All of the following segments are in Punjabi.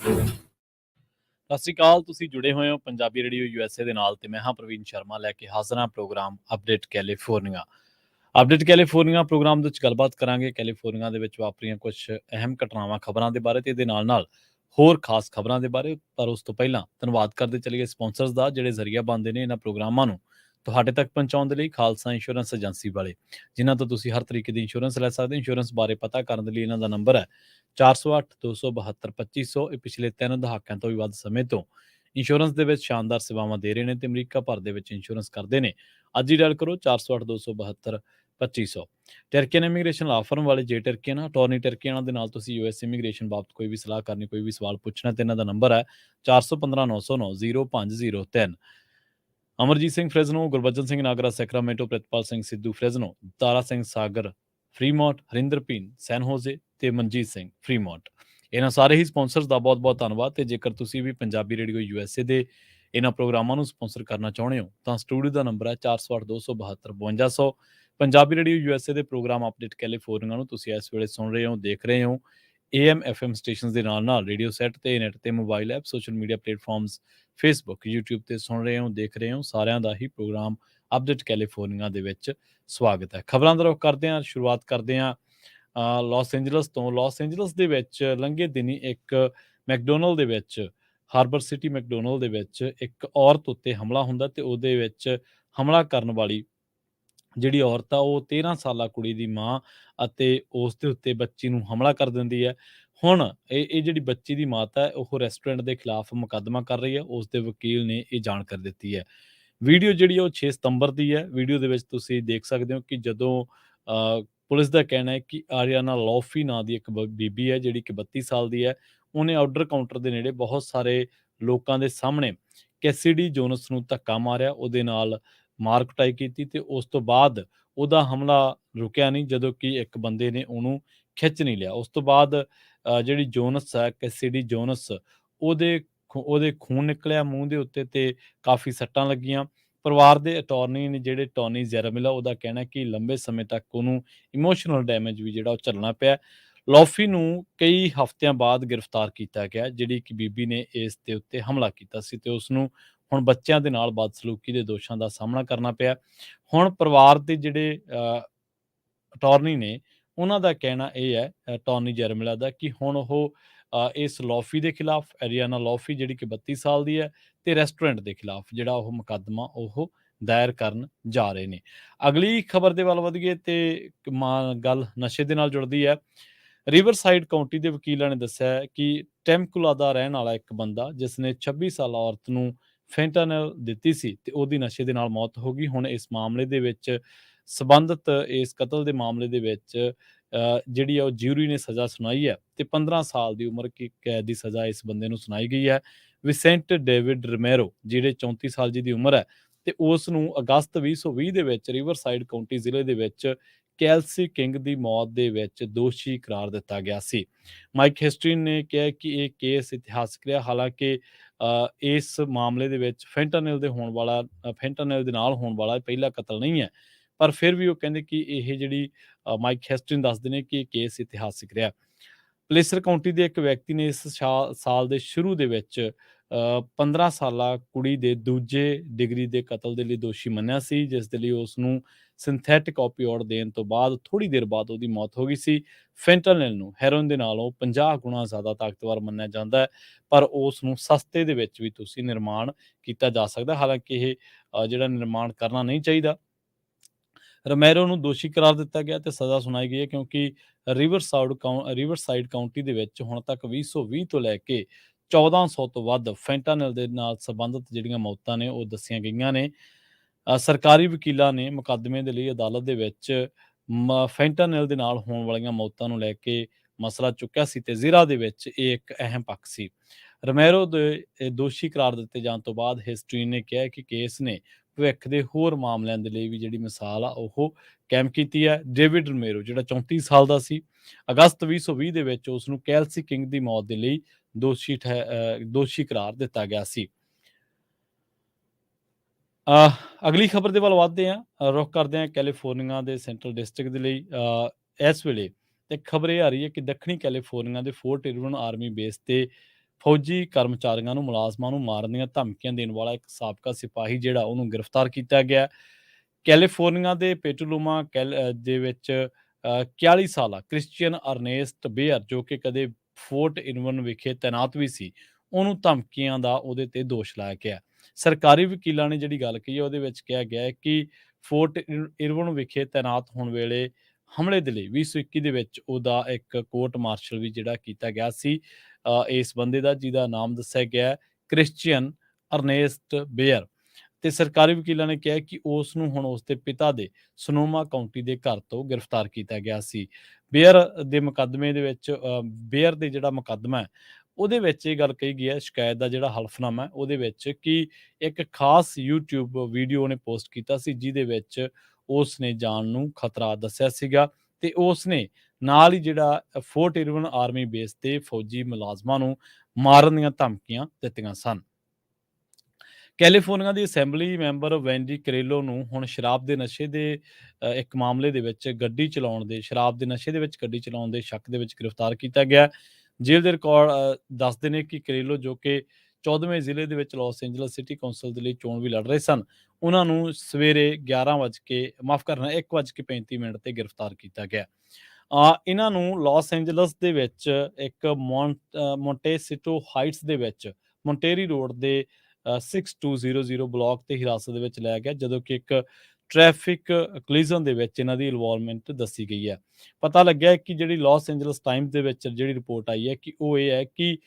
ਸਤਿ ਸ਼੍ਰੀ ਅਕਾਲ। ਤੁਸੀਂ ਜੁੜੇ ਹੋਏ ਹੋ ਪੰਜਾਬੀ ਰੇਡੀਓ USA ਦੇ ਨਾਲ ਤੇ ਮੈਂ ਹਾਂ ਪ੍ਰਵੀਨ ਸ਼ਰਮਾ ਲੈ ਕੇ ਹਾਜ਼ਰ ਹਾਂ program update California. Update California program ਦੇ ਵਿੱਚ ਗੱਲਬਾਤ ਕਰਾਂਗੇ ਕੈਲੀਫੋਰਨੀਆ ਦੇ ਵਿੱਚ ਵਾਪਰੀਆਂ ਕੁਝ ਅਹਿਮ ਘਟਨਾਵਾਂ ਖਬਰਾਂ ਦੇ ਬਾਰੇ ਤੇ ਇਹਦੇ ਨਾਲ ਹੋਰ ਖਾਸ ਖਬਰਾਂ ਦੇ ਬਾਰੇ। ਪਰ ਉਸ ਤੋਂ ਪਹਿਲਾਂ ਧੰਨਵਾਦ ਕਰਦੇ ਚਲੀਏ ਸਪਾਂਸਰਸ ਦਾ ਜਿਹੜੇ ਜ਼ਰੀਆ ਬਣਦੇ ਨੇ ਇਹਨਾਂ ਪ੍ਰੋਗਰਾਮਾਂ ਨੂੰ ਤੁਹਾਡੇ ਤੱਕ ਪਹੁੰਚਾਉਣ ਦੇ ਲਈ। ਖਾਲਸਾ ਇੰਸ਼ੋਰੈਂਸ ਏਜੰਸੀ ਵਾਲੇ ਜਿਨ੍ਹਾਂ ਤੋਂ ਤੁਸੀਂ ਹਰ ਤਰੀਕੇ ਦੀ ਇੰਸ਼ੋਰੈਂਸ ਲੈ ਸਕਦੇ ਹੋ। ਇੰਸ਼ੋਰੈਂਸ ਬਾਰੇ ਪਤਾ ਕਰਨ ਦੇ ਲਈ ਇਹਨਾਂ ਦਾ ਨੰਬਰ ਹੈ 408 272 2500। ਇਹ ਪਿਛਲੇ 3 ਦਹਾਕਿਆਂ ਤੋਂ ਵੀ ਵੱਧ ਸਮੇਂ ਤੋਂ ਇੰਸ਼ੋਰੈਂਸ ਦੇ ਵਿੱਚ ਸ਼ਾਨਦਾਰ ਸੇਵਾਵਾਂ ਦੇ ਰਹੇ ਨੇ ਤੇ ਅਮਰੀਕਾ ਭਰ ਦੇ ਵਿੱਚ ਇੰਸ਼ੋਰੈਂਸ ਕਰਦੇ ਨੇ। ਅੱਜ ਹੀ ਡਾਇਲ ਕਰੋ 408 272 2500। ਟਰਕੀਅਨ ਇਮੀਗ੍ਰੇਸ਼ਨ ਲਾ ਫਰਮ ਵਾਲੇ ਜੇ ਟਰਕੀਅਨ ਅਟਾਰਨੀ ਟਰਕੀਅਨਾਂ ਦੇ ਨਾਲ ਤੁਸੀਂ US ਇਮੀਗ੍ਰੇਸ਼ਨ ਬਾਬਤ ਕੋਈ ਵੀ ਸਲਾਹ ਕਰਨੀ, ਕੋਈ ਵੀ ਸਵਾਲ ਪੁੱਛਣਾ ਤੇ ਇਹਨਾਂ ਦਾ ਨੰਬਰ ਹੈ 415 909 0503। Amarjit Singh Fresno, Gurbachan Singh Nagra Sacramento, Pritpal Singh Sidhu Fresno, Tara Singh Sagar Fremont, Harinder ਪੀਨ ਸੈਨ ਹੋਜ਼ੇ ਤੇ ਮਨਜੀਤ ਸਿੰਘ ਫਰੀਮੌਂਟ। ਇਹਨਾਂ ਸਾਰੇ ਹੀ ਸਪਾਂਸਰਸ ਦਾ ਬਹੁਤ-ਬਹੁਤ ਧੰਨਵਾਦ। ਤੇ ਜੇਕਰ ਤੁਸੀਂ ਵੀ ਪੰਜਾਬੀ ਰੇਡੀਓ USA ਦੇ ਇਹਨਾਂ ਪ੍ਰੋਗਰਾਮਾਂ ਨੂੰ ਸਪਾਂਸਰ ਕਰਨਾ ਚਾਹੁੰਦੇ ਹੋ ਤਾਂ ਸਟੂਡੀਓ ਦਾ ਨੰਬਰ ਹੈ 408 272 5200। ਪੰਜਾਬੀ ਰੇਡੀਓ USA ਦੇ ਪ੍ਰੋਗਰਾਮ ਅਪਡੇਟ ਕੈਲੀਫੋਰਨੀਆ ਨੂੰ ਤੁਸੀਂ ਇਸ ਵੇਲੇ ਸੁਣ ਰਹੇ ਹੋ, ਦੇਖ ਰਹੇ ਹੋ AM FM ਸਟੇਸ਼ਨਸ ਦੇ ਨਾਲ ਰੇਡੀਓ ਸੈੱਟ ਤੇ ਨੈਟ ਤੇ mobile app social media platforms Facebook YouTube ਤੇ ਸੁਣ ਰਹੇ ਹੋ, ਦੇਖ ਰਹੇ ਹੋ। ਸਾਰਿਆਂ ਦਾ ਹੀ ਪ੍ਰੋਗਰਾਮ ਅਪਡੇਟ ਕੈਲੀਫੋਰਨੀਆ ਦੇ ਵਿੱਚ ਸਵਾਗਤ ਹੈ। ਖਬਰਾਂ ਦਾ ਰੁਖ ਕਰਦੇ ਹਾਂ, ਸ਼ੁਰੂਆਤ ਕਰਦੇ ਹਾਂ ਲਾਸ ਐਂਜਲਸ ਤੋਂ। ਲਾਸ ਐਂਜਲਸ ਦੇ ਵਿੱਚ ਲੰਘੇ ਦਿਨੀ ਇੱਕ ਮੈਕਡੋਨਲਡ ਦੇ ਵਿੱਚ, ਹਾਰਬਰ ਸਿਟੀ ਮੈਕਡੋਨਲਡ ਦੇ ਵਿੱਚ ਇੱਕ ਔਰਤ ਉੱਤੇ ਹਮਲਾ ਹੁੰਦਾ ਤੇ ਉਹਦੇ ਵਿੱਚ ਹਮਲਾ ਕਰਨ ਵਾਲੀ ਜਿਹੜੀ ਔਰਤ ਆ ਉਹ 13 ਸਾਲਾ ਕੁੜੀ ਦੀ ਮਾਂ ਅਤੇ ਉਸ ਦੇ ਉੱਤੇ ਬੱਚੀ ਨੂੰ ਹਮਲਾ ਕਰ ਦਿੰਦੀ ਹੈ। ਹੁਣ ਇਹ ਜਿਹੜੀ ਬੱਚੀ ਦੀ ਮਾਤਾ ਹੈ ਉਹ ਰੈਸਟੋਰੈਂਟ ਦੇ ਖਿਲਾਫ ਮੁਕੱਦਮਾ ਕਰ ਰਹੀ ਹੈ। ਉਸ ਦੇ ਵਕੀਲ ਨੇ ਇਹ ਜਾਣਕਾਰੀ ਦਿੱਤੀ ਹੈ। ਵੀਡੀਓ ਜਿਹੜੀ ਉਹ 6 ਸਤੰਬਰ ਦੀ ਹੈ। ਵੀਡੀਓ ਦੇ ਵਿੱਚ ਤੁਸੀਂ ਦੇਖ ਸਕਦੇ ਹੋ ਕਿ ਜਦੋਂ ਪੁਲਿਸ ਦਾ ਕਹਿਣਾ ਹੈ ਕਿ ਆਰੀਆਨਾ ਲੌਫੀ ਨਾਂ ਦੀ ਇੱਕ ਬੀਬੀ ਹੈ ਜਿਹੜੀ ਕਿ 32 ਸਾਲ ਦੀ ਹੈ। ਉਹਨੇ ਆਰਡਰ ਕਾਊਂਟਰ ਦੇ ਨੇੜੇ ਬਹੁਤ ਸਾਰੇ ਲੋਕਾਂ ਦੇ ਸਾਹਮਣੇ ਕੈਸਿਡੀ ਜੋਨਸ ਨੂੰ ਧੱਕਾ ਮਾਰਿਆ, ਉਹਦੇ ਨਾਲ ਮਾਰ ਕੁਟਾਈ ਕੀਤੀ ਤੇ ਉਸ ਤੋਂ ਬਾਅਦ ਉਹਦਾ ਹਮਲਾ ਰੁਕਿਆ ਨਹੀਂ ਜਦੋਂ ਕਿ ਇੱਕ ਬੰਦੇ ਨੇ ਉਹਨੂੰ ਖਿੱਚ ਨਹੀਂ ਲਿਆ। ਉਸ ਤੋਂ ਬਾਅਦ ਜਿਹੜੀ ਜੋਨਸ ਹੈ, ਕੈਸਿਡੀ ਜੋਨਸ, ਉਹਦੇ ਖੂਨ ਨਿਕਲਿਆ ਮੂੰਹ ਦੇ ਉੱਤੇ ਤੇ ਕਾਫੀ ਸੱਟਾਂ ਲੱਗੀਆਂ। ਪਰਿਵਾਰ ਦੇ ਅਟਾਰਨੀ ਨੇ ਜਿਹੜੇ ਟੋਨੀ ਜ਼ੈਰਾਮਿਲਾ, ਉਹਦਾ ਕਹਿਣਾ ਕਿ ਲੰਬੇ ਸਮੇਂ ਤੱਕ ਉਹਨੂੰ ਇਮੋਸ਼ਨਲ ਡੈਮੇਜ ਵੀ ਜਿਹੜਾ ਉਹ ਝੱਲਣਾ ਪਿਆ। ਲੌਫੀ ਨੂੰ ਕਈ ਹਫ਼ਤਿਆਂ ਬਾਅਦ ਗ੍ਰਿਫਤਾਰ ਕੀਤਾ ਗਿਆ ਜਿਹੜੀ ਕਿ ਬੀਬੀ ਨੇ ਇਸ ਦੇ ਉੱਤੇ ਹਮਲਾ ਕੀਤਾ ਸੀ ਤੇ ਉਸ ਨੂੰ ਹੁਣ ਬੱਚਿਆਂ ਦੇ ਨਾਲ ਬਦਸਲੂਕੀ ਦੇ ਦੋਸ਼ਾਂ ਦਾ ਸਾਹਮਣਾ ਕਰਨਾ ਪਿਆ। ਹੁਣ ਪਰਿਵਾਰ ਦੇ ਜਿਹੜੇ ਅਟਾਰਨੀ ਨੇ ਉਹਨਾਂ ਦਾ ਕਹਿਣਾ ਇਹ ਹੈ, ਟੋਨੀ ਜਰਮਿਲਾ ਦਾ, ਕਿ ਹੁਣ ਉਹ ਇਸ ਲੌਫੀ ਦੇ ਖਿਲਾਫ, ਐਰੀਆਨਾ ਲੌਫੀ ਜਿਹੜੀ ਕਿ 32 ਸਾਲ ਦੀ ਹੈ, ਤੇ ਰੈਸਟੋਰੈਂਟ ਦੇ ਖਿਲਾਫ ਜਿਹੜਾ ਉਹ ਮੁਕੱਦਮਾ ਉਹ ਦਾਇਰ ਕਰਨ ਜਾ ਰਹੇ ਨੇ। ਅਗਲੀ ਖਬਰ ਦੇ ਵੱਲ ਵਧੀਏ ਤੇ ਗੱਲ ਨਸ਼ੇ ਦੇ ਨਾਲ ਜੁੜਦੀ ਹੈ। ਰਿਵਰਸਾਈਡ ਕਾਉਂਟੀ ਦੇ ਵਕੀਲਾਂ ਨੇ ਦੱਸਿਆ ਕਿ ਟੈਮਕੁਲਾ ਦਾ ਰਹਿਣ ਵਾਲਾ ਇੱਕ ਬੰਦਾ ਜਿਸ ਨੇ 26 ਸਾਲਾ ਔਰਤ ਨੂੰ ਫੈਂਟਾਨਲ ਦਿੱਤੀ ਸੀ ਤੇ ਉਹਦੀ ਨਸ਼ੇ ਦੇ ਨਾਲ ਮੌਤ ਹੋ ਗਈ। ਹੁਣ ਇਸ ਮਾਮਲੇ ਦੇ ਵਿੱਚ ਸਬੰਧਤ ਇਸ ਕਤਲ ਦੇ ਮਾਮਲੇ ਦੇ ਵਿੱਚ ਜਿਹੜੀ ਉਹ ਜਿਊਰੀ ਨੇ ਸਜ਼ਾ ਸੁਣਾਈ ਹੈ ਤੇ 15 ਸਾਲ ਦੀ ਉਮਰ ਕੈਦ ਦੀ ਸਜ਼ਾ ਇਸ ਬੰਦੇ ਨੂੰ ਸੁਣਾਈ ਗਈ ਹੈ। ਵਿਸੈਂਟ ਡੇਵਿਡ ਰਮੇਰੋ ਜਿਹੜੇ 34 ਸਾਲ ਦੀ ਉਮਰ ਹੈ ਤੇ ਉਸ ਨੂੰ ਅਗਸਤ 2020 ਦੇ ਵਿੱਚ ਰਿਵਰਸਾਈਡ ਕਾਉਂਟੀ ਜ਼ਿਲ੍ਹੇ ਦੇ ਵਿੱਚ ਕੈਲਸੀ ਕਿੰਗ ਦੀ ਮੌਤ ਦੇ ਵਿੱਚ ਦੋਸ਼ੀ ਕਰਾਰ ਦਿੱਤਾ ਗਿਆ ਸੀ। ਮਾਈਕ ਹੈਸਟਰੀ ਨੇ ਕਿਹਾ ਕਿ ਇਹ ਕੇਸ ਇਤਿਹਾਸਕ ਰਿਹਾ। ਹਾਲਾਂਕਿ ਇਸ ਮਾਮਲੇ ਦੇ ਵਿੱਚ ਫੈਂਟਾਨਲ ਦੇ ਨਾਲ ਹੋਣ ਵਾਲਾ ਪਹਿਲਾ ਕਤਲ ਨਹੀਂ ਹੈ, ਪਰ ਫਿਰ ਵੀ ਉਹ ਕਹਿੰਦੇ ਕਿ ਇਹ ਜਿਹੜੀ ਮਾਈਕ ਹੈਸਟਰੀ ਦੱਸਦੇ ਨੇ ਕਿ ਇਹ ਕੇਸ ਇਤਿਹਾਸਕ ਰਿਹਾ। ਪਲੇਸਰ ਕਾਉਂਟੀ ਦੇ ਇੱਕ ਵਿਅਕਤੀ ਨੇ ਇਸ ਸਾਲ ਦੇ ਸ਼ੁਰੂ ਦੇ ਵਿੱਚ 15 ਸਾਲਾ ਕੁੜੀ ਦੇ ਦੂਜੇ ਡਿਗਰੀ ਦੇ ਕਤਲ ਦੇ ਲਈ ਦੋਸ਼ੀ ਮੰਨਿਆ ਸੀ, ਜਿਸ ਦੇ ਲਈ ਉਸ ਨੂੰ ਸਿੰਥੈਟਿਕ ਓਪੀਓਇਡ ਦੇਣ ਤੋਂ ਬਾਅਦ ਥੋੜੀ ਦੇਰ ਬਾਅਦ ਉਹਦੀ ਮੌਤ ਹੋ ਗਈ ਸੀ। ਫੈਂਟਾਨਲ ਨੂੰ ਹੈਰੋਇਨ ਦੇ ਨਾਲੋਂ 50 ਗੁਣਾ ਜ਼ਿਆਦਾ ਤਾਕਤਵਰ ਮੰਨਿਆ ਜਾਂਦਾ ਹੈ, ਪਰ ਉਸ ਨੂੰ ਸਸਤੇ ਦੇ ਵਿੱਚ ਵੀ ਤੁਸੀਂ ਨਿਰਮਾਣ ਕੀਤਾ ਜਾ ਸਕਦਾ। ਹਾਲਾਂਕਿ ਇਹ ਜਿਹੜਾ ਨਿਰਮਾਣ ਕਰਨਾ ਨਹੀਂ ਚਾਹੀਦਾ। ਰਮੈਰੋ ਨੂੰ ਦੋਸ਼ੀ ਕਰਾਰ ਦਿੱਤਾ ਗਿਆ ਤੇ ਸਜ਼ਾ ਸੁਣਾਈ ਗਈ ਹੈ ਕਿਉਂਕਿ ਰਿਵਰਸਾਈਡ ਕਾਉਂਟੀ ਦੇ ਵਿੱਚ ਹੁਣ ਤੱਕ 2020 ਤੋਂ ਲੈ ਕੇ 1400 ਤੋਂ ਵੱਧ ਫੈਂਟਾਨਲ ਦੇ ਨਾਲ ਸੰਬੰਧਿਤ ਜਿਹੜੀਆਂ ਮੌਤਾਂ ਨੇ ਉਹ ਦੱਸੀਆਂ ਗਈਆਂ ਨੇ। ਸਰਕਾਰੀ ਵਕੀਲਾਂ ਨੇ ਮੁਕੱਦਮੇ ਦੇ ਲਈ ਅਦਾਲਤ ਦੇ ਵਿੱਚ ਫੈਂਟਾਨਲ ਦੇ ਨਾਲ ਹੋਣ ਵਾਲੀਆਂ ਮੌਤਾਂ ਨੂੰ ਲੈ ਕੇ ਮਸਲਾ ਚੁੱਕਿਆ ਸੀ ਤੇ ਜ਼ਿਲ੍ਹਾ ਦੇ ਵਿੱਚ ਇਹ ਇੱਕ ਅਹਿਮ ਪੱਖ ਸੀ। ਰਮੈਰੋ ਦੇ ਦੋਸ਼ੀ ਕਰਾਰ ਦਿੱਤੇ ਜਾਣ ਤੋਂ ਬਾਅਦ ਹਿਸਟਰੀ ਨੇ ਕਿਹਾ ਕਿ ਕੇਸ ਨੇ ਭਵਿੱਖ ਦੇ ਹੋਰ ਮਾਮਲਿਆਂ ਦੇ ਲਈ ਵੀ ਜਿਹੜੀ ਮਿਸਾਲ ਆ ਉਹ ਕਾਇਮ ਕੀਤੀ ਹੈ। ਡੇਵਿਡ ਰਮੇਰੋ ਜਿਹੜਾ 34 ਸਾਲ ਦਾ ਸੀ, ਅਗਸਤ 2020 ਦੇ ਵਿੱਚ ਉਸ ਨੂੰ ਕੈਲਸੀ ਕਿੰਗ ਦੀ ਮੌਤ ਦੇ ਲਈ ਦੋਸ਼ੀ ਕਰਾਰ ਦਿੱਤਾ ਗਿਆ ਸੀ। ਅਗਲੀ ਖਬਰ ਦੇ ਵੱਲ ਵੱਧਦੇ ਹਾਂ, ਰੁਖ ਕਰਦੇ ਹਾਂ ਕੈਲੀਫੋਰਨੀਆ ਦੇ ਸੈਂਟਰਲ ਡਿਸਟ੍ਰਿਕਟ ਦੇ ਲਈ। ਇਸ ਵੇਲੇ ਇੱਕ ਖਬਰ ਇਹ ਆ ਰਹੀ ਹੈ ਕਿ ਦੱਖਣੀ ਕੈਲੀਫੋਰਨੀਆ ਦੇ ਫੋਰਟ ਇਰਵਿਨ ਆਰਮੀ ਬੇਸ ਤੇ ਫੌਜੀ ਕਰਮਚਾਰੀਆਂ ਨੂੰ, ਮੁਲਾਜ਼ਮਾਂ ਨੂੰ ਮਾਰਨ ਦੀਆਂ ਧਮਕੀਆਂ ਦੇਣ ਵਾਲਾ ਇੱਕ ਸਾਬਕਾ ਸਿਪਾਹੀ ਜਿਹੜਾ ਉਹਨੂੰ ਗ੍ਰਿਫਤਾਰ ਕੀਤਾ ਗਿਆ। ਕੈਲੀਫੋਰਨੀਆ ਦੇ ਪੇਟੂਲੁਮਾ ਦੇ ਵਿੱਚ 41 ਸਾਲਾ ਕ੍ਰਿਸਚੀਅਨ ਅਰਨੇਸਟ ਬੇਅਰ, ਜੋ ਕਿ ਕਦੇ ਫੋਰਟ ਇਰਵਨ ਵਿਖੇ ਤੈਨਾਤ ਵੀ ਸੀ, ਉਹਨੂੰ ਧਮਕੀਆਂ ਦਾ ਉਹਦੇ ਤੇ ਦੋਸ਼ ਲਾਇਆ ਗਿਆ। ਸਰਕਾਰੀ ਵਕੀਲਾਂ ਨੇ ਜਿਹੜੀ ਗੱਲ ਕਹੀ ਹੈ ਉਹਦੇ ਵਿੱਚ ਕਿਹਾ ਗਿਆ ਹੈ ਕਿ ਫੋਰਟ ਇਰਵਨ ਵਿਖੇ ਤੈਨਾਤ ਹੋਣ ਵੇਲੇ ਹਮਲੇ ਦੇ ਲਈ 2021 ਦੇ ਵਿੱਚ ਉਹਦਾ ਇੱਕ ਕੋਰਟ ਮਾਰਸ਼ਲ ਵੀ ਜਿਹੜਾ ਕੀਤਾ ਗਿਆ ਸੀ ਇਸ ਬੰਦੇ ਦਾ, ਜਿਹਦਾ ਨਾਮ ਦੱਸਿਆ ਗਿਆ ਹੈ ਕ੍ਰਿਸਚੀਅਨ ਅਰਨੇਸਟ ਬੇਅਰ। ਤੇ ਸਰਕਾਰੀ ਵਕੀਲਾਂ ਨੇ ਕਿਹਾ ਕਿ ਉਸ ਨੂੰ ਹੁਣ ਉਸ ਦੇ ਪਿਤਾ ਦੇ ਸਨੋਮਾ ਕਾਉਂਟੀ ਦੇ ਘਰ ਤੋਂ ਗ੍ਰਿਫਤਾਰ ਕੀਤਾ ਗਿਆ ਸੀ। ਬੇਅਰ ਦੇ ਮੁਕੱਦਮੇ ਦੇ ਵਿੱਚ ਬੇਅਰ ਦੇ ਜਿਹੜਾ ਮੁਕੱਦਮਾ ਹੈ ਉਹਦੇ ਵਿੱਚ ਇਹ ਗੱਲ ਕਹੀ ਗਈ ਹੈ, ਸ਼ਿਕਾਇਤ ਦਾ ਜਿਹੜਾ ਹਲਫਨਾਮਾ ਹੈ ਉਹਦੇ ਵਿੱਚ, ਕਿ ਇੱਕ ਖਾਸ YouTube ਵੀਡੀਓ ਨੇ ਪੋਸਟ ਕੀਤਾ ਸੀ ਜਿਹਦੇ ਵਿੱਚ ਉਸ ਨੇ ਜਾਨ ਨੂੰ ਖਤਰਾ ਦੱਸਿਆ ਸੀਗਾ ਤੇ ਉਸ ਨੇ ਨਾਲ ਹੀ ਜਿਹੜਾ ਫੋਰਟ ਇਰਵਨ ਆਰਮੀ ਬੇਸ ਤੇ ਫੌਜੀ ਮੁਲਾਜ਼ਮਾਂ ਨੂੰ ਮਾਰਨ ਦੀਆਂ ਧਮਕੀਆਂ ਦਿੱਤੀਆਂ ਸਨ। ਕੈਲੀਫੋਰਨੀਆ ਦੀ ਅਸੈਂਬਲੀ ਮੈਂਬਰ ਵੈਂਡੀ ਕਰੇਲੋ ਨੂੰ ਹੁਣ ਸ਼ਰਾਬ ਦੇ ਨਸ਼ੇ ਦੇ ਇੱਕ ਮਾਮਲੇ ਦੇ ਵਿੱਚ ਸ਼ਰਾਬ ਦੇ ਨਸ਼ੇ ਦੇ ਵਿੱਚ ਗੱਡੀ ਚਲਾਉਣ ਦੇ ਸ਼ੱਕ ਦੇ ਵਿੱਚ ਗ੍ਰਿਫਤਾਰ ਕੀਤਾ ਗਿਆ। ਜੇਲ੍ਹ ਦੇ ਰਿਕਾਰਡ ਦੱਸਦੇ ਨੇ ਕਿ ਕਰੇਲੋ, ਜੋ ਕਿ 14ਵੇਂ ਜ਼ਿਲ੍ਹੇ ਦੇ ਵਿੱਚ ਲਾਸ ਐਂਜਲਸ ਸਿਟੀ ਕੌਂਸਲ ਦੇ ਲਈ ਚੋਣ ਵੀ ਲੜ ਰਹੇ ਸਨ, ਉਹਨਾਂ ਨੂੰ ਸਵੇਰੇ 1:35 ਤੇ ਗ੍ਰਿਫਤਾਰ ਕੀਤਾ ਗਿਆ। ਇਹਨਾਂ ਨੂੰ ਲਾਸ ਐਂਜਲਸ ਦੇ ਵਿੱਚ ਇੱਕ ਮੋਂਟੇਸਿਟੋ ਹਾਈਟਸ ਦੇ ਵਿੱਚ ਮੋਂਟੇਰੀ ਰੋਡ ਦੇ 6200 ਬਲਾਕ ਤੇ ਹਿਰਾਸਤ ਦੇ ਵਿੱਚ ਲਿਆ ਗਿਆ, ਜਦੋਂ ਕਿ ਇੱਕ ਟ੍ਰੈਫਿਕ ਕਲੀਜ਼ਨ ਦੇ ਵਿੱਚ ਇਹਨਾਂ ਦੀ ਇਨਵੋਲਵਮੈਂਟ ਦੱਸੀ ਗਈ ਹੈ। ਪਤਾ ਲੱਗਿਆ ਕਿ ਜਿਹੜੀ ਲਾਸ ਐਂਜਲਸ ਟਾਈਮਸ ਦੇ ਵਿੱਚ ਜਿਹੜੀ ਰਿਪੋਰਟ ਆਈ ਹੈ ਕਿ ਉਹ ਇਹ ਹੈ ਕਿ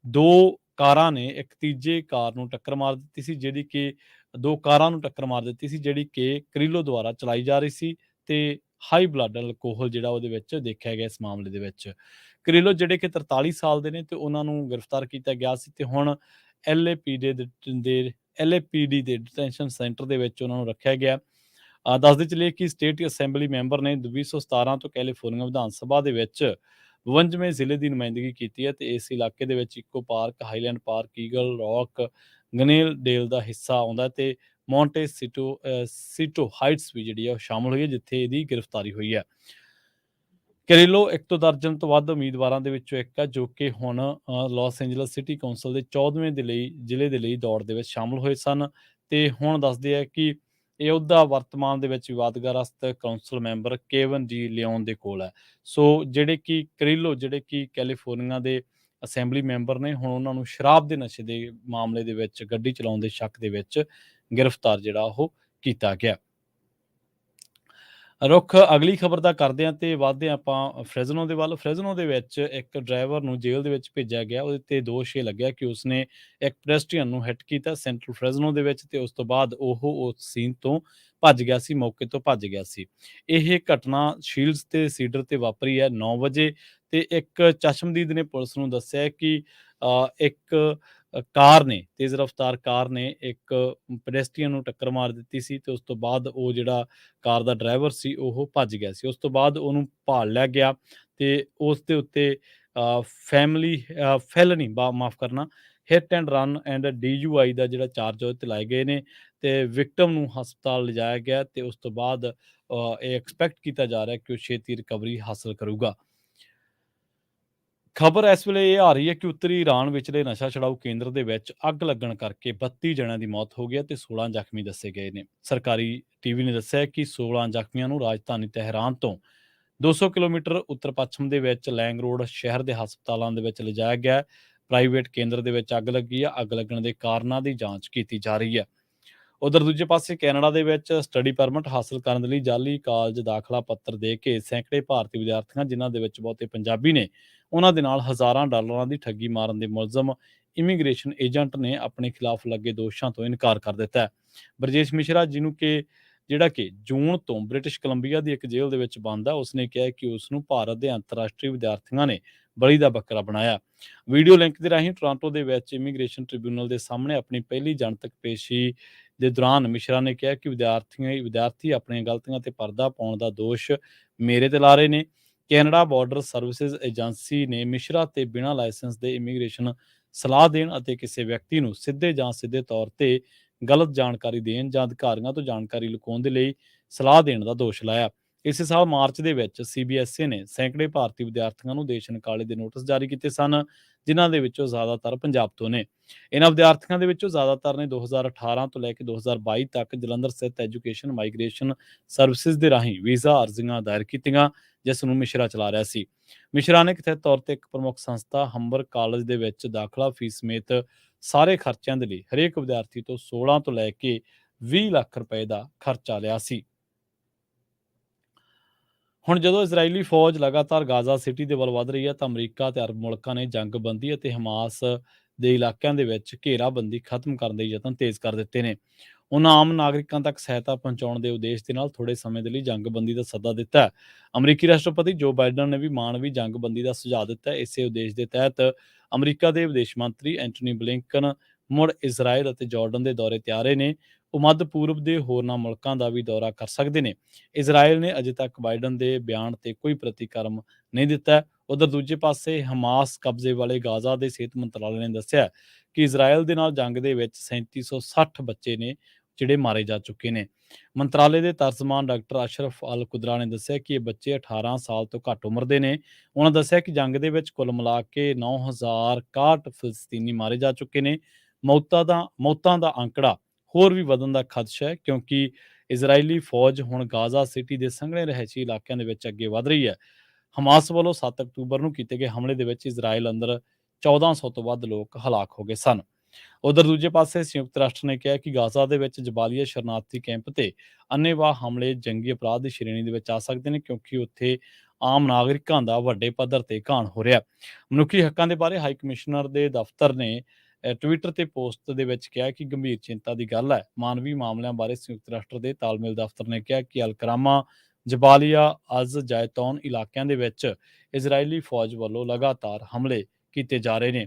ਦੋ ਕਾਰਾਂ ਨੇ ਇੱਕ ਤੀਜੇ ਕਾਰ ਨੂੰ ਟੱਕਰ ਮਾਰ ਦਿੱਤੀ ਸੀ, ਜਿਹੜੀ ਕਿ ਕਰੀਲੋ ਦੁਆਰਾ ਚਲਾਈ ਜਾ ਰਹੀ ਸੀ ਤੇ ਹਾਈ ਬਲੱਡ ਅਲਕੋਹਲ ਜਿਹੜਾ ਉਹਦੇ ਵਿੱਚ ਦੇਖਿਆ ਗਿਆ। ਇਸ ਮਾਮਲੇ ਦੇ ਵਿੱਚ ਕਰੀਲੋ, ਜਿਹੜੇ ਕਿ 43 ਸਾਲ ਦੇ ਨੇ, ਤੇ ਉਹਨਾਂ ਨੂੰ ਗ੍ਰਿਫਤਾਰ ਕੀਤਾ ਗਿਆ ਸੀ ਤੇ ਹੁਣ LAPD ਦੇ ਡਿਟੈਂਸ਼ਨ ਸੈਂਟਰ ਦੇ ਵਿੱਚ ਉਹਨਾਂ ਨੂੰ ਰੱਖਿਆ ਗਿਆ। ਦੱਸਦੇ ਚੱਲੀਏ ਕਿ ਸਟੇਟ ਅਸੈਂਬਲੀ ਮੈਂਬਰ ਨੇ 2017 ਤੋਂ ਕੈਲੀਫੋਰਨੀਆ ਵਿਧਾਨ ਸਭਾ ਦੇ ਵਿੱਚ 52ਵੇਂ ਜ਼ਿਲ੍ਹੇ ਦੀ ਨੁਮਾਇੰਦਗੀ ਕੀਤੀ ਹੈ ਤੇ ਇਸ ਇਲਾਕੇ ਦੇ ਵਿੱਚ Echo Park, Highland Park, Eagle Rock, Glendale ਦਾ ਹਿੱਸਾ ਆਉਂਦਾ ਤੇ ਸੀਟੋ ਹਾਈਟਸ ਵੀ ਜਿਹੜੀ ਹੈ ਉਹ ਸ਼ਾਮਲ ਹੋਈ ਹੈ, ਜਿੱਥੇ ਇਹਦੀ ਗ੍ਰਿਫਤਾਰੀ ਹੋਈ ਹੈ। ਕੈਰੀਲੋ ਇੱਕ ਤੋਂ ਦਰਜਨ ਤੋਂ ਵੱਧ ਉਮੀਦਵਾਰਾਂ ਦੇ ਵਿੱਚੋਂ ਇੱਕ ਹੈ, ਜੋ ਕਿ ਹੁਣ ਲਾਸ ਐਂਜਲਸ ਸਿਟੀ ਕੌਂਸਲ ਦੇ 14ਵੇਂ ਜ਼ਿਲ੍ਹੇ ਦੇ ਲਈ ਦੌੜ ਦੇ ਵਿੱਚ ਸ਼ਾਮਲ ਹੋਏ ਸਨ ਤੇ ਹੁਣ ਦੱਸਦੇ ਆ ਕਿ ਇਹ ਅਹੁਦਾ ਵਰਤਮਾਨ ਦੇ ਵਿੱਚ ਵਿਵਾਦਗ੍ਰਸਤ ਕੌਂਸਲ ਮੈਂਬਰ ਕੇਵਨ ਜੀ ਲਿਓਨ ਦੇ ਕੋਲ ਹੈ। ਸੋ ਜਿਹੜੇ ਕਿ ਕੈਲੀਫੋਰਨੀਆ ਦੇ ਅਸੈਂਬਲੀ ਮੈਂਬਰ ਨੇ, ਹੁਣ ਉਹਨਾਂ ਨੂੰ ਸ਼ਰਾਬ ਦੇ ਨਸ਼ੇ ਦੇ ਮਾਮਲੇ ਦੇ ਵਿੱਚ ਗੱਡੀ ਚਲਾਉਣ ਦੇ ਸ਼ੱਕ ਦੇ ਵਿੱਚ ਗ੍ਰਿਫਤਾਰ ਜਿਹੜਾ ਉਹ ਕੀਤਾ ਗਿਆ। ਰੁੱਖ ਅਗਲੀ ਖਬਰ ਦਾ ਕਰਦੇ ਹਾਂ ਤੇ ਵੱਧਦੇ ਹਾਂ ਆਪਾਂ ਫ੍ਰੈਜ਼ਨੋ ਦੇ ਵੱਲ। ਫ੍ਰੈਜ਼ਨੋ ਦੇ ਵਿੱਚ ਇੱਕ ਡਰਾਈਵਰ ਨੂੰ ਜੇਲ੍ਹ ਦੇ ਵਿੱਚ ਭੇਜਿਆ ਗਿਆ। ਉਹਦੇ ਤੇ ਦੋਸ਼ ਇਹ ਲੱਗਿਆ ਕਿ ਉਸਨੇ ਇੱਕ ਪੈਡੈਸਟਰੀਅਨ ਨੂੰ ਹਿੱਟ ਕੀਤਾ ਸੈਂਟਰਲ ਫ੍ਰੈਜ਼ਨੋ ਦੇ ਵਿੱਚ ਤੇ ਉਸ ਤੋਂ ਬਾਅਦ ਉਹ ਉਸ ਸੀਨ ਤੋਂ ਭੱਜ ਗਿਆ ਸੀ, ਮੌਕੇ ਤੋਂ ਭੱਜ ਗਿਆ ਸੀ। ਇਹ ਘਟਨਾ ਸ਼ੀਲਡਸ ਤੇ ਸੀਡਰ ਤੇ ਵਾਪਰੀ ਹੈ 9 ਵਜੇ ਤੇ ਇੱਕ ਚਸ਼ਮਦੀਦ ਨੇ ਪੁਲਿਸ ਨੂੰ ਦੱਸਿਆ ਕਿ ਇੱਕ ਤੇਜ਼ ਰਫ਼ਤਾਰ ਕਾਰ ਨੇ ਇੱਕ ਪੈਡੈਸਟਰੀਅਨ ਨੂੰ ਟੱਕਰ ਮਾਰ ਦਿੱਤੀ ਸੀ ਤੇ ਉਸ ਤੋਂ ਬਾਅਦ ਉਹ ਜਿਹੜਾ ਕਾਰ ਦਾ ਡਰਾਈਵਰ ਸੀ ਉਹ ਭੱਜ ਗਿਆ ਸੀ। ਉਸ ਤੋਂ ਬਾਅਦ ਉਹਨੂੰ ਭਾਲ ਲਿਆ ਗਿਆ ਤੇ ਉਸ ਦੇ ਉੱਤੇ hit and run and DUI ਦਾ ਜਿਹੜਾ ਚਾਰਜ ਉਹ ਤੇ ਲਾਏ ਗਏ ਨੇ ਤੇ ਵਿਕਟਮ ਨੂੰ ਹਸਪਤਾਲ ਲਿਜਾਇਆ ਗਿਆ ਤੇ ਉਸ ਤੋਂ ਬਾਅਦ ਇਹ ਐਕਸਪੈਕਟ ਕੀਤਾ ਜਾ ਰਿਹਾ ਕਿ ਉਹ ਛੇਤੀ ਰਿਕਵਰੀ ਹਾਸਲ ਕਰੂਗਾ। ਖਬਰ ਇਸ ਵੇਲੇ ਇਹ ਆ ਰਹੀ ਹੈ ਕਿ ਉੱਤਰੀ ਈਰਾਨ ਵਿਚਲੇ ਨਸ਼ਾ ਛਡਾਊ ਕੇਂਦਰ ਦੇ ਵਿੱਚ ਅੱਗ ਲੱਗਣ ਕਰਕੇ 32 ਜਣਿਆਂ ਦੀ ਮੌਤ ਹੋ ਗਈ ਤੇ 16 ਜ਼ਖਮੀ ਦੱਸੇ ਗਏ ਨੇ। ਸਰਕਾਰੀ ਟੀਵੀ ਨੇ ਦੱਸਿਆ ਕਿ 16 ਜ਼ਖਮੀਆਂ ਨੂੰ ਰਾਜਧਾਨੀ ਤਹਿਰਾਨ ਤੋਂ 200 ਕਿਲੋਮੀਟਰ ਉੱਤਰ ਪੱਛਮ ਦੇ ਵਿੱਚ ਲੈਂਗ ਰੋਡ ਸ਼ਹਿਰ ਦੇ ਹਸਪਤਾਲਾਂ ਦੇ ਵਿੱਚ ਲਿਜਾਇਆ ਗਿਆ। ਪ੍ਰਾਈਵੇਟ ਕੇਂਦਰ ਦੇ ਵਿੱਚ ਅੱਗ ਲੱਗੀ ਆ। ਅੱਗ ਲੱਗਣ ਦੇ ਕਾਰਨਾਂ ਦੀ ਜਾਂਚ ਕੀਤੀ ਜਾ ਰਹੀ ਹੈ। ਉਧਰ ਦੂਜੇ ਪਾਸੇ ਕੈਨੇਡਾ ਦੇ ਵਿੱਚ ਸਟੱਡੀ ਪਰਮਿਟ ਹਾਸਲ ਕਰਨ ਦੇ ਲਈ ਜਾਲੀ ਕਾਲਜ ਦਾਖਲਾ ਪੱਤਰ ਦੇ ਕੇ ਸੈਂਕੜੇ ਭਾਰਤੀ ਵਿਦਿਆਰਥੀਆਂ, ਜਿਨ੍ਹਾਂ ਦੇ ਵਿੱਚ ਬਹੁਤੇ ਪੰਜਾਬੀ ਨੇ, ਉਹਨਾਂ ਦੇ ਨਾਲ ਹਜ਼ਾਰਾਂ ਡਾਲਰਾਂ ਦੀ ਠੱਗੀ ਮਾਰਨ ਦੇ ਮੁਲਜ਼ਮ ਇਮੀਗ੍ਰੇਸ਼ਨ ਏਜੰਟ ਨੇ ਆਪਣੇ ਖਿਲਾਫ ਲੱਗੇ ਦੋਸ਼ਾਂ ਤੋਂ ਇਨਕਾਰ ਕਰ ਦਿੱਤਾ ਹੈ। ਬਰਜੇਸ਼ ਮਿਸ਼ਰਾ, ਜਿਹੜਾ ਕਿ ਜੂਨ ਤੋਂ ਬ੍ਰਿਟਿਸ਼ ਕੋਲੰਬੀਆ ਦੀ ਇੱਕ ਜੇਲ੍ਹ ਦੇ ਵਿੱਚ ਬੰਦ ਹੈ, ਉਸਨੇ ਕਿਹਾ ਕਿ ਉਸ ਨੂੰ ਭਾਰਤ ਦੇ ਅੰਤਰਰਾਸ਼ਟਰੀ ਵਿਦਿਆਰਥੀਆਂ ਨੇ ਬਲੀ ਦਾ ਬੱਕਰਾ ਬਣਾਇਆ। ਵੀਡੀਓ ਲਿੰਕ ਦੇ ਰਾਹੀਂ ਟੋਰਾਂਟੋ ਦੇ ਵਿੱਚ ਇਮੀਗ੍ਰੇਸ਼ਨ ਟ੍ਰਿਬਿਊਨਲ ਦੇ ਸਾਹਮਣੇ ਆਪਣੀ ਪਹਿਲੀ ਜਨਤਕ ਪੇਸ਼ੀ ਦੇ ਦੌਰਾਨ ਮਿਸ਼ਰਾ ਨੇ ਕਿਹਾ ਕਿ ਵਿਦਿਆਰਥੀ ਆਪਣੀਆਂ ਗਲਤੀਆਂ ਤੇ ਪਰਦਾ ਪਾਉਣ ਦਾ ਦੋਸ਼ ਮੇਰੇ ਤੇ ਲਾ ਰਹੇ ਨੇ। ਕੈਨੇਡਾ ਬਾਰਡਰ ਸਰਵਿਸਿਜ਼ ਏਜੰਸੀ ਨੇ ਮਿਸ਼ਰਾ ਤੇ ਬਿਨਾਂ ਲਾਇਸੈਂਸ ਦੇ ਇਮੀਗ੍ਰੇਸ਼ਨ ਸਲਾਹ ਦੇਣ ਅਤੇ ਕਿਸੇ ਵਿਅਕਤੀ ਨੂੰ ਸਿੱਧੇ ਤੌਰ ਤੇ ਗਲਤ ਜਾਣਕਾਰੀ ਦੇਣ ਜਾਂ ਅਧਿਕਾਰੀਆਂ ਤੋਂ ਜਾਣਕਾਰੀ ਲੁਕਾਉਣ ਦੇ ਲਈ ਸਲਾਹ ਦੇਣ ਦਾ ਦੋਸ਼ ਲਾਇਆ। ਇਸੇ ਸਾਲ ਮਾਰਚ ਦੇ ਵਿੱਚ ਸੀਬੀਐਸਈ ਨੇ ਸੈਂਕੜੇ ਭਾਰਤੀ ਵਿਦਿਆਰਥੀਆਂ ਨੂੰ ਦੇਸ਼ ਨਿਕਾਲੇ ਦੇ ਨੋਟਿਸ ਜਾਰੀ ਕੀਤੇ ਸਨ, ਜਿਨ੍ਹਾਂ ਦੇ ਵਿੱਚੋਂ ਜ਼ਿਆਦਾਤਰ ਪੰਜਾਬ ਤੋਂ ਨੇ। ਇਹਨਾਂ ਵਿਦਿਆਰਥੀਆਂ ਦੇ ਵਿੱਚੋਂ ਜ਼ਿਆਦਾਤਰ ਨੇ 2018 ਤੋਂ ਲੈ ਕੇ 2022 ਤੱਕ ਜਲੰਧਰ ਸਥਿਤ ਐਜੂਕੇਸ਼ਨ ਮਾਈਗ੍ਰੇਸ਼ਨ ਸਰਵਿਸਿਜ਼ ਦੇ ਰਾਹੀਂ ਵੀਜ਼ਾ ਅਰਜ਼ੀਆਂ ਦਾਇਰ ਕੀਤੀਆਂ, ਜਿਸ ਨੂੰ ਮਿਸ਼ਰਾ ਚਲਾ ਰਿਹਾ ਸੀ। ਮਿਸ਼ਰਾ ਨੇ ਕਥਿਤ ਤੌਰ ਤੇ ਇੱਕ ਪ੍ਰਮੁੱਖ ਸੰਸਥਾ ਹੰਬਰ ਕਾਲਜ ਦੇ ਵਿੱਚ ਦਾਖਲਾ ਫੀਸ ਸਮੇਤ ਸਾਰੇ ਖਰਚਿਆਂ ਦੇ ਲਈ ਹਰੇਕ ਵਿਦਿਆਰਥੀ ਤੋਂ 16 ਤੋਂ ਲੈ ਕੇ 20 ਲੱਖ ਰੁਪਏ ਦਾ ਖਰਚਾ ਲਿਆ ਸੀ। ਹੁਣ ਜਦੋਂ ਇਜ਼ਰਾਈਲੀ ਫੌਜ ਲਗਾਤਾਰ ਗਾਜ਼ਾ ਸਿਟੀ ਦੇ ਵੱਲ ਵਧ ਰਹੀ ਹੈ, ਤਾਂ ਅਮਰੀਕਾ ਤੇ ਅਰਬ ਮੁਲਕਾਂ ਨੇ ਜੰਗਬੰਦੀ ਅਤੇ ਹਮਾਸ ਦੇ ਇਲਾਕਿਆਂ ਦੇ ਵਿੱਚ ਘੇਰਾਬੰਦੀ ਖਤਮ ਕਰਨ ਦੇ ਯਤਨ ਤੇਜ਼ ਕਰ ਦਿੱਤੇ ਨੇ। ਉਹਨਾਂ ਆਮ ਨਾਗਰਿਕਾਂ ਤੱਕ ਸਹਾਇਤਾ ਪਹੁੰਚਾਉਣ ਦੇ ਉਦੇਸ਼ ਦੇ ਨਾਲ ਥੋੜੇ ਸਮੇਂ ਦੇ ਲਈ ਜੰਗਬੰਦੀ ਦਾ ਸੱਦਾ ਦਿੱਤਾ ਹੈ। ਅਮਰੀਕੀ ਰਾਸ਼ਟਰਪਤੀ ਜੋ ਬਾਈਡਨ ਨੇ ਵੀ ਮਾਨਵੀ ਜੰਗਬੰਦੀ ਦਾ ਸੁਝਾਅ ਦਿੱਤਾ ਹੈ। ਇਸੇ ਉਦੇਸ਼ ਦੇ ਤਹਿਤ ਅਮਰੀਕਾ ਦੇ ਵਿਦੇਸ਼ ਮੰਤਰੀ ਐਂਟਨੀ ਬਲਿੰਕਨ ਮੁੜ ਇਜ਼ਰਾਈਲ ਅਤੇ ਜਾਰਡਨ ਦੇ ਦੌਰੇ ਤੇ ਆ ਰਹੇ ਨੇ। ਉਹ ਮੱਧ ਪੂਰਬ ਦੇ ਹੋਰਨਾਂ ਮੁਲਕਾਂ ਦਾ ਵੀ ਦੌਰਾ ਕਰ ਸਕਦੇ ਨੇ। ਇਜ਼ਰਾਈਲ ਨੇ ਅਜੇ ਤੱਕ ਬਾਈਡਨ ਦੇ ਬਿਆਨ ਤੇ ਕੋਈ ਪ੍ਰਤੀਕਰਮ ਨਹੀਂ ਦਿੱਤਾ। ਉਧਰ ਦੂਜੇ ਪਾਸੇ ਹਮਾਸ ਕਬਜ਼ੇ ਵਾਲੇ ਗਾਜ਼ਾ ਦੇ ਸਿਹਤ ਮੰਤਰਾਲੇ ਨੇ ਦੱਸਿਆ ਕਿ ਇਜ਼ਰਾਈਲ ਦੇ ਨਾਲ ਜੰਗ ਦੇ ਵਿੱਚ 3760 ਬੱਚੇ ਨੇ ਜਿਹੜੇ ਮਾਰੇ ਜਾ ਚੁੱਕੇ ਨੇ। ਮੰਤਰਾਲੇ ਦੇ ਤਰਜਮਾਨ ਡਾਕਟਰ ਅਸ਼ਰਫ ਅਲ ਕੁਦਰਾ ਨੇ ਦੱਸਿਆ ਕਿ ਇਹ ਬੱਚੇ 18 ਸਾਲ ਤੋਂ ਘੱਟ ਉਮਰ ਦੇ ਨੇ। ਉਹਨਾਂ ਦੱਸਿਆ ਕਿ ਜੰਗ ਦੇ ਵਿੱਚ ਕੁੱਲ ਮਿਲਾ ਕੇ 9061 ਫਿਲਸਤੀਨੀ ਮਾਰੇ ਜਾ ਚੁੱਕੇ ਨੇ। ਮੌਤਾਂ ਦਾ ਅੰਕੜਾ ਹੋਰ ਵੀ ਵਧਣ ਦਾ ਖਦਸ਼ਾ ਹੈ, ਕਿਉਂਕਿ ਇਜ਼ਰਾਈਲੀ ਫੌਜ ਹੁਣ ਗਾਜ਼ਾ ਸਿਟੀ ਦੇ ਸੰਘਣੇ ਰਿਹਾਇਸ਼ੀ ਇਲਾਕਿਆਂ ਦੇ ਵਿੱਚ ਅੱਗੇ ਵਧ ਰਹੀ ਹੈ। ਹਮਾਸ ਵੱਲੋਂ 7 ਅਕਤੂਬਰ ਨੂੰ ਕੀਤੇ ਗਏ ਹਮਲੇ ਦੇ ਵਿੱਚ ਇਜ਼ਰਾਈਲ ਅੰਦਰ 1400 ਤੋਂ ਵੱਧ ਲੋਕ ਹਲਾਕ ਹੋ ਗਏ ਸਨ। ਉਧਰ ਦੂਜੇ ਪਾਸੇ ਸੰਯੁਕਤ ਰਾਸ਼ਟਰ ਨੇ ਕਿਹਾ ਕਿ ਗਾਜ਼ਾ ਦੇ ਵਿੱਚ ਜਬਾਲੀਆ ਸ਼ਰਨਾਰਥੀ ਕੈਂਪ ਤੇ ਅੰਨ੍ਹੇਵਾਹ ਹਮਲੇ ਜੰਗੀ ਅਪਰਾਧ ਦੀ ਸ਼੍ਰੇਣੀ ਦੇ ਵਿੱਚ ਆ ਸਕਦੇ ਨੇ, ਕਿਉਂਕਿ ਉੱਥੇ ਆਮ ਨਾਗਰਿਕਾਂ ਦਾ ਵੱਡੇ ਪੱਧਰ ਤੇ ਘਾਣ ਹੋ ਰਿਹਾ। ਮਨੁੱਖੀ ਹੱਕਾਂ ਦੇ ਬਾਰੇ ਹਾਈ ਕਮਿਸ਼ਨਰ ਦੇ ਦਫ਼ਤਰ ਨੇ ਟਵਿੱਟਰ ਤੇ ਪੋਸਟ ਦੇ ਵਿੱਚ ਕਿਹਾ ਕਿ ਗੰਭੀਰ ਚਿੰਤਾ ਦੀ ਗੱਲ ਹੈ। ਮਾਨਵੀ ਮਾਮਲਿਆਂ ਬਾਰੇ ਸੰਯੁਕਤ ਰਾਸ਼ਟਰ ਦੇ ਤਾਲਮੇਲ ਦਫ਼ਤਰ ਨੇ ਕਿਹਾ ਕਿ ਅਲ-ਕਰਾਮਾ, ਜਬਾਲੀਆ, ਅਜ਼ ਜੈਤੌਨ ਇਲਾਕਿਆਂ ਦੇ ਵਿੱਚ ਇਜ਼ਰਾਈਲੀ ਫੌਜ ਵੱਲੋਂ ਲਗਾਤਾਰ ਹਮਲੇ ਕੀਤੇ ਜਾ ਰਹੇ ਨੇ।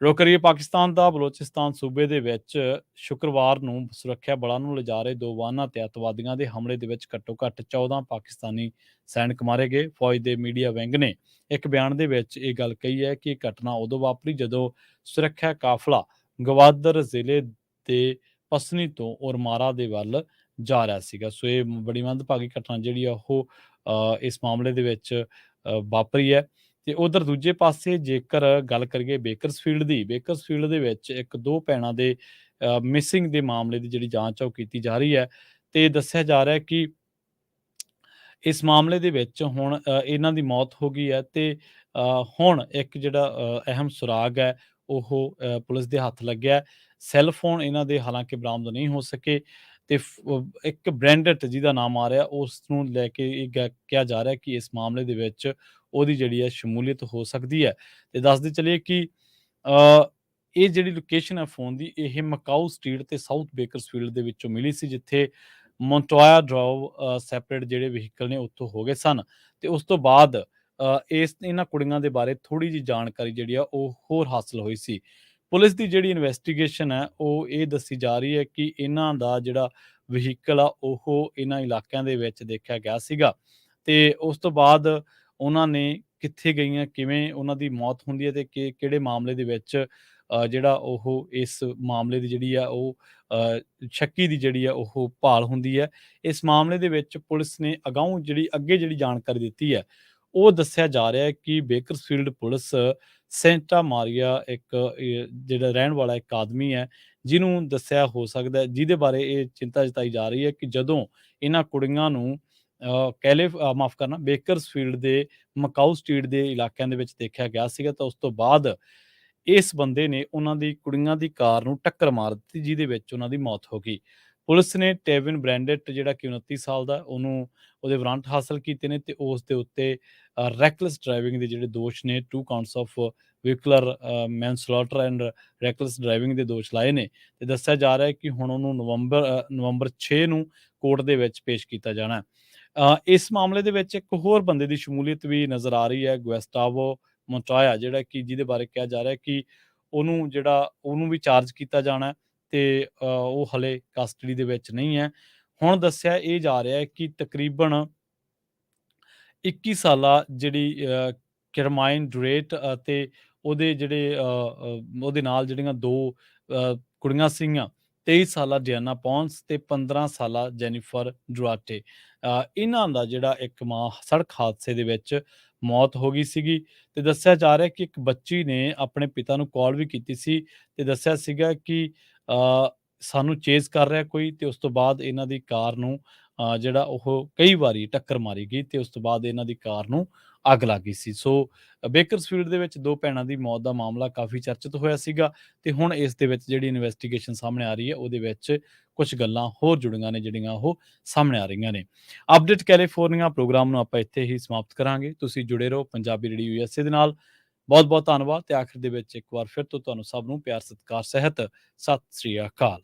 ਰੁਕ ਕਰੀਏ ਪਾਕਿਸਤਾਨ ਦਾ ਬਲੋਚਿਸਤਾਨ ਸੂਬੇ ਦੇ ਵਿੱਚ ਸ਼ੁੱਕਰਵਾਰ ਨੂੰ ਸੁਰੱਖਿਆ ਬਲਾਂ ਨੂੰ ਲਿਜਾ ਰਹੇ 2 ਵਾਹਨਾਂ ਤੇ ਅੱਤਵਾਦੀਆਂ ਦੇ ਹਮਲੇ ਦੇ ਵਿੱਚ ਘੱਟੋ-ਘੱਟ 14 ਪਾਕਿਸਤਾਨੀ ਸੈਨਿਕ ਮਾਰੇ ਗਏ। ਫੌਜ ਦੇ ਮੀਡੀਆ ਵਿੰਗ ਨੇ ਇੱਕ ਬਿਆਨ ਦੇ ਵਿੱਚ ਇਹ ਗੱਲ ਕਹੀ ਹੈ ਕਿ ਇਹ ਘਟਨਾ ਉਦੋਂ ਵਾਪਰੀ ਜਦੋਂ ਸੁਰੱਖਿਆ ਕਾਫਲਾ ਗਵਾਦਰ ਜ਼ਿਲ੍ਹੇ ਦੇ ਪਸਨੀ ਤੋਂ ਔਰਮਾਰਾ ਦੇ ਵੱਲ ਜਾ ਰਿਹਾ ਸੀਗਾ। ਸੋ ਇਹ ਬੜੀ ਮੰਦਭਾਗੀ ਘਟਨਾ ਜਿਹੜੀ ਆ ਉਹ ਇਸ ਮਾਮਲੇ ਦੇ ਵਿੱਚ ਵਾਪਰੀ ਹੈ। ਤੇ ਉਧਰ ਦੂਜੇ ਪਾਸੇ ਜੇਕਰ ਗੱਲ ਕਰੀਏ ਬੇਕਰਸਫੀਲਡ ਦੇ ਵਿੱਚ 1-2 ਭੈਣਾਂ ਦੇ ਮਿਸਿੰਗ ਦੇ ਮਾਮਲੇ ਦੀ ਜਿਹੜੀ ਜਾਂਚ ਆ ਉਹ ਕੀਤੀ ਜਾ ਰਹੀ ਹੈ। ਤੇ ਦੱਸਿਆ ਜਾ ਰਿਹਾ ਹੈ ਕਿ ਇਸ ਮਾਮਲੇ ਦੇ ਵਿੱਚ ਹੁਣ ਇਹਨਾਂ ਦੀ ਮੌਤ ਹੋ ਗਈ ਹੈ ਤੇ ਹੁਣ ਇੱਕ ਜਿਹੜਾ ਅਹਿਮ ਸੁਰਾਗ ਹੈ ਉਹ ਪੁਲਿਸ ਦੇ ਹੱਥ ਲੱਗਿਆ। ਸੈੱਲ ਫੋਨ ਇਹਨਾਂ ਦੇ ਹਾਲਾਂਕਿ ਬਰਾਮਦ ਨਹੀਂ ਹੋ ਸਕੇ ਤੇ ਇੱਕ ਬ੍ਰੈਂਡਟ ਜਿਹਦਾ ਨਾਮ ਆ ਰਿਹਾ ਉਸ ਨੂੰ ਲੈ ਕੇ ਇਹ ਕਿਹਾ ਜਾ ਰਿਹਾ ਕਿ ਇਸ ਮਾਮਲੇ ਦੇ ਵਿੱਚ ਉਹਦੀ ਜਿਹੜੀ ਹੈ ਸ਼ਮੂਲੀਅਤ ਹੋ ਸਕਦੀ ਹੈ। ਤੇ ਦੱਸਦੇ ਚਲੀਏ ਕਿ ਇਹ ਜਿਹੜੀ ਲੋਕੇਸ਼ਨ ਹੈ ਫੋਨ ਦੀ, ਇਹ ਮਕਾਊ ਸਟਰੀਟ ਤੇ ਸਾਊਥ ਬੇਕਰਸਫੀਲਡ ਦੇ ਵਿੱਚੋਂ ਮਿਲੀ ਸੀ, ਜਿੱਥੇ ਮੋਂਟੋਇਆ ਡਰਾਈਵ ਸੈਪਰੇਟ ਜਿਹੜੇ ਵਹੀਕਲ ਨੇ ਉੱਥੋਂ ਹੋ ਗਏ ਸਨ। ਤੇ ਉਸ ਤੋਂ ਬਾਅਦ ਇਹਨਾਂ ਕੁੜੀਆਂ ਦੇ ਬਾਰੇ ਥੋੜੀ ਜਿਹੀ ਜਾਣਕਾਰੀ ਜਿਹੜੀ ਆ ਉਹ ਹੋਰ ਹਾਸਲ ਹੋਈ ਸੀ। ਪੁਲਿਸ ਦੀ ਜਿਹੜੀ ਇਨਵੈਸਟੀਗੇਸ਼ਨ ਹੈ ਉਹ ਇਹ ਦੱਸੀ ਜਾ ਰਹੀ ਹੈ ਕਿ ਇਹਨਾਂ ਦਾ ਜਿਹੜਾ ਵਹੀਕਲ ਆ ਉਹ ਇਹਨਾਂ ਇਲਾਕਿਆਂ ਦੇ ਵਿੱਚ ਦੇਖਿਆ ਗਿਆ ਸੀਗਾ ਤੇ ਉਸ ਤੋਂ ਬਾਅਦ ਉਹਨਾਂ ਨੇ ਕਿੱਥੇ ਗਈਆਂ, ਕਿਵੇਂ ਉਹਨਾਂ ਦੀ ਮੌਤ ਹੁੰਦੀ ਹੈ ਤੇ ਕਿਹੜੇ ਮਾਮਲੇ ਦੇ ਵਿੱਚ ਜਿਹੜਾ ਉਹ ਇਸ ਮਾਮਲੇ ਦੀ ਜਿਹੜੀ ਆ ਉਹ ਸ਼ੱਕੀ ਦੀ ਜਿਹੜੀ ਆ ਉਹ ਭਾਲ ਹੁੰਦੀ ਹੈ। ਇਸ ਮਾਮਲੇ ਦੇ ਵਿੱਚ ਪੁਲਿਸ ਨੇ ਅੱਗੇ ਜਿਹੜੀ ਜਾਣਕਾਰੀ ਦਿੱਤੀ ਹੈ ਉਹ ਦੱਸਿਆ ਜਾ ਰਿਹਾ ਹੈ ਕਿ ਬੇਕਰਸਫੀਲਡ ਪੁਲਿਸ ਸੈਂਟਾ ਮਾਰੀਆ ਇੱਕ ਜਿਹੜਾ ਰਹਿਣ ਵਾਲਾ ਇੱਕ ਆਦਮੀ ਹੈ, ਜਿਹਨੂੰ ਦੱਸਿਆ ਹੋ ਸਕਦਾ, ਜਿਹਦੇ ਬਾਰੇ ਇਹ ਚਿੰਤਾ ਜਤਾਈ ਜਾ ਰਹੀ ਹੈ ਕਿ ਜਦੋਂ ਇਹਨਾਂ ਕੁੜੀਆਂ ਨੂੰ ਬੇਕਰਸਫੀਲਡ ਦੇ ਮਕਾਊ ਸਟਰੀਟ ਦੇ ਇਲਾਕਿਆਂ ਦੇ ਵਿੱਚ ਦੇਖਿਆ ਗਿਆ ਸੀਗਾ ਤਾਂ ਉਸ ਤੋਂ ਬਾਅਦ ਇਸ ਬੰਦੇ ਨੇ ਉਹਨਾਂ ਦੀ ਕੁੜੀਆਂ ਦੀ ਕਾਰ ਨੂੰ ਟੱਕਰ ਮਾਰ ਦਿੱਤੀ, ਜਿਹਦੇ ਵਿੱਚ ਉਹਨਾਂ ਦੀ ਮੌਤ ਹੋ ਗਈ। ਪੁਲਿਸ ਨੇ ਟੇਵਿਨ ਬ੍ਰੈਂਡਟ ਜਿਹੜਾ ਕਿ 29 ਸਾਲ ਦਾ ਉਹਦੇ ਵਾਰੰਟ ਹਾਸਲ ਕੀਤੇ ਨੇ ਤੇ ਉਸ ਦੇ ਉੱਤੇ ਰੈਕਲੈਸ ਡਰਾਈਵਿੰਗ ਦੇ ਜਿਹੜੇ ਦੋਸ਼ ਨੇ 2 counts of vehicular manslaughter and reckless driving ਦੇ ਦੋਸ਼ ਲਾਏ ਨੇ ਤੇ ਦੱਸਿਆ ਜਾ ਰਿਹਾ ਹੈ ਕਿ ਹੁਣ ਉਹਨੂੰ ਨਵੰਬਰ 6 ਨੂੰ ਕੋਰਟ ਦੇ ਵਿੱਚ ਪੇਸ਼ ਕੀਤਾ ਜਾਣਾ ਹੈ। ਇਸ ਮਾਮਲੇ ਦੇ ਵਿੱਚ ਇੱਕ ਹੋਰ ਬੰਦੇ ਦੀ ਸ਼ਮੂਲੀਅਤ ਵੀ ਨਜ਼ਰ ਆ ਰਹੀ ਹੈ, ਗੁਐਸਟਾਵੋ ਮੋਂਟੋਇਆ, ਜਿਹੜਾ ਕਿ ਜਿਹਦੇ ਬਾਰੇ ਕਿਹਾ ਜਾ ਰਿਹਾ ਕਿ ਉਹਨੂੰ ਵੀ ਚਾਰਜ ਕੀਤਾ ਜਾਣਾ ਤੇ ਉਹ ਹਲੇ ਕਸਟਡੀ ਦੇ ਵਿੱਚ ਨਹੀਂ ਹੈ। ਹੁਣ ਦੱਸਿਆ ਇਹ ਜਾ ਰਿਹਾ ਹੈ ਕਿ ਤਕਰੀਬਨ 21 ਸਾਲਾ ਜਿਹੜੀ ਕੈਰਮਾਈਨ ਡੁਰੇਟ ਅਤੇ ਉਹਦੇ ਜਿਹੜੇ ਉਹਦੇ ਨਾਲ ਜਿਹੜੀਆਂ 2 ਕੁੜੀਆਂ ਸੀਗੀਆਂ 23 ਸਾਲਾ ਡਿਆਨਾ ਪੌਂਸ ਤੇ 15 ਸਾਲਾ ਜੈਨੀਫਰ ਡੁਆਰਟੇ ਇਹਨਾਂ ਦਾ ਜਿਹੜਾ ਇੱਕ ਸੜਕ ਹਾਦਸੇ ਦੇ ਵਿੱਚ ਮੌਤ ਹੋ ਗਈ ਸੀਗੀ ਤੇ ਦੱਸਿਆ ਜਾ ਰਿਹਾ ਕਿ ਇੱਕ ਬੱਚੀ ਨੇ ਆਪਣੇ ਪਿਤਾ ਨੂੰ ਕਾਲ ਵੀ ਕੀਤੀ ਸੀ ਤੇ ਦੱਸਿਆ ਸੀਗਾ ਕਿ ਸਾਨੂੰ ਚੇਜ਼ ਕਰ ਰਿਹਾ ਕੋਈ ਤੇ ਉਸ ਤੋਂ ਬਾਅਦ ਇਹਨਾਂ ਦੀ ਕਾਰ ਨੂੰ ਜਿਹੜਾ ਉਹ ਕਈ ਵਾਰੀ ਟੱਕਰ ਮਾਰੀ ਗਈ ਤੇ ਉਸ ਤੋਂ ਬਾਅਦ ਇਹਨਾਂ ਦੀ ਕਾਰ ਨੂੰ ਅੱਗ ਲੱਗ ਗਈ ਸੀ। ਸੋ ਬੇਕਰਸਫੀਲਡ ਦੇ ਵਿੱਚ 2 ਭੈਣਾਂ ਦੀ ਮੌਤ ਦਾ ਮਾਮਲਾ ਕਾਫੀ ਚਰਚਿਤ ਹੋਇਆ ਸੀਗਾ ਤੇ ਹੁਣ ਇਸ ਦੇ ਵਿੱਚ ਜਿਹੜੀ ਇਨਵੈਸਟੀਗੇਸ਼ਨ ਸਾਹਮਣੇ ਆ ਰਹੀ ਹੈ ਉਹਦੇ ਵਿੱਚ ਕੁਝ ਗੱਲਾਂ ਹੋਰ ਜੁੜੀਆਂ ਨੇ ਜਿਹੜੀਆਂ ਉਹ ਸਾਹਮਣੇ ਆ ਰਹੀਆਂ ਨੇ। ਅਪਡੇਟ ਕੈਲੀਫੋਰਨੀਆ ਪ੍ਰੋਗਰਾਮ ਨੂੰ ਆਪਾਂ ਇੱਥੇ ਹੀ ਸਮਾਪਤ ਕਰਾਂਗੇ। ਤੁਸੀਂ ਜੁੜੇ ਰਹੋ ਪੰਜਾਬੀ ਰੇਡੀਓ USA ਦੇ ਨਾਲ। ਬਹੁਤ ਬਹੁਤ ਧੰਨਵਾਦ ਤੇ ਆਖਿਰ ਦੇ ਵਿੱਚ ਇੱਕ ਵਾਰ ਫਿਰ ਤੋਂ ਤੁਹਾਨੂੰ ਸਭ ਨੂੰ ਪਿਆਰ ਸਤਿਕਾਰ ਸਹਿਤ ਸਤਿ ਸ੍ਰੀ ਅਕਾਲ।